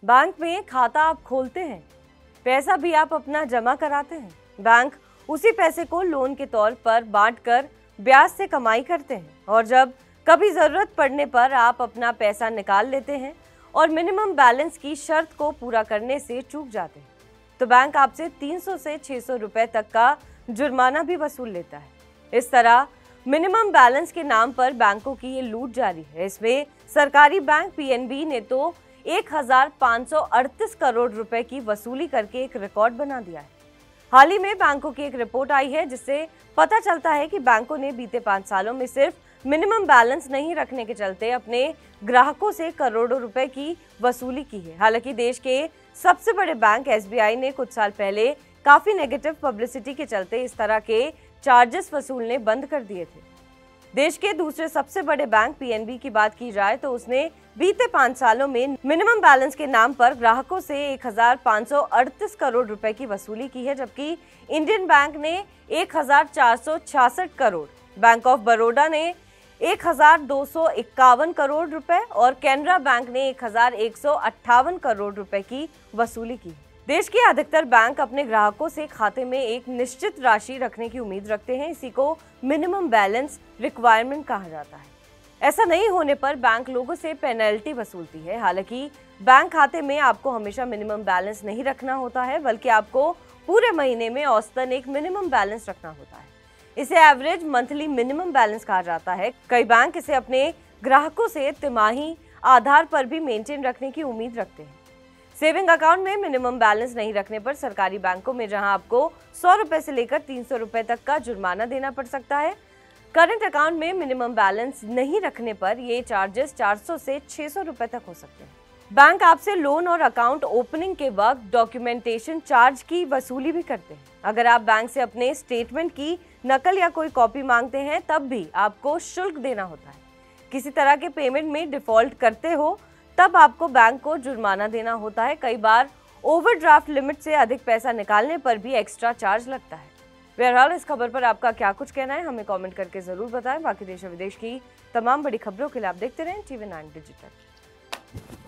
Bank में खाता आप खोलते हैं, पैसा भी आप अपना जमा कराते हैं। बैंक उसी पैसे को लोन के तौर पर बांटकर ब्याज से कमाई करते हैं और जब कभी जरूरत पड़ने पर आप अपना पैसा निकाल लेते हैं और मिनिमम बैलेंस की शर्त को पूरा करने से चूक जाते हैं तो बैंक आपसे 300 से 600 रुपए तक का जुर्माना भी वसूल लेता है। इस तरह मिनिमम बैलेंस के नाम पर बैंकों की ये लूट जारी है। इसमें सरकारी बैंक पीएनबी ने तो 1538 करोड़ रुपए की वसूली करके एक रिकॉर्ड बना दिया है। हाल ही में बैंकों की एक रिपोर्ट आई है जिससे पता चलता है कि बैंकों ने बीते 5 सालों में सिर्फ मिनिमम बैलेंस नहीं रखने के चलते अपने ग्राहकों से करोड़ों रुपए की वसूली की है। हालांकि देश के सबसे बड़े बैंक एसबीआई ने कुछ साल पहले काफी नेगेटिव पब्लिसिटी के चलते इस तरह के चार्जेस वसूलने बंद कर दिए थे। देश के दूसरे सबसे बड़े बैंक पीएनबी की बात की जाए तो उसने बीते 5 सालों में मिनिमम बैलेंस के नाम पर ग्राहकों से 1538 करोड़ रुपए की वसूली की है, जबकि इंडियन बैंक ने 1466 करोड़, बैंक ऑफ बड़ौदा ने 1251 करोड़ रुपए और कैनरा बैंक ने 1158 करोड़ रुपए की वसूली की। देश के अधिकतर बैंक अपने ग्राहकों से खाते में एक निश्चित राशि रखने की उम्मीद रखते हैं। इसी को मिनिमम बैलेंस रिक्वायरमेंट कहा जाता है। ऐसा नहीं होने पर बैंक लोगों से पेनल्टी वसूलती है। हालांकि बैंक खाते में आपको हमेशा मिनिमम बैलेंस नहीं रखना होता है, बल्कि आपको पूरे महीने में औसतन एक मिनिमम बैलेंस रखना होता है। इसे एवरेज मंथली मिनिमम बैलेंस कहा जाता है। कई बैंक इसे अपने ग्राहकों से तिमाही आधार पर भी मेंटेन रखने की उम्मीद रखते हैं। सेविंग अकाउंट में मिनिमम बैलेंस नहीं रखने पर सरकारी बैंकों में जहां आपको 100 रुपए से लेकर 300 रुपए तक का जुर्माना देना पड़ सकता है, करंट अकाउंट में मिनिमम बैलेंस नहीं रखने पर ये चार्जेस 400 से 600 रुपए तक हो सकते हैं। बैंक आपसे लोन और अकाउंट ओपनिंग के वक्त डॉक्यूमेंटेशन चार्ज की वसूली भी करते हैं। अगर आप बैंक से अपने स्टेटमेंट की नकल या कोई कॉपी मांगते हैं तब भी आपको शुल्क देना होता है। किसी तरह के पेमेंट में डिफॉल्ट करते हो तब आपको बैंक को जुर्माना देना होता है। कई बार ओवरड्राफ्ट लिमिट से अधिक पैसा निकालने पर भी एक्स्ट्रा चार्ज लगता है। बहरहाल इस खबर पर आपका क्या कुछ कहना है हमें कमेंट करके जरूर बताएं। बाकी देश और विदेश की तमाम बड़ी खबरों के लिए आप देखते रहें TV9 डिजिटल।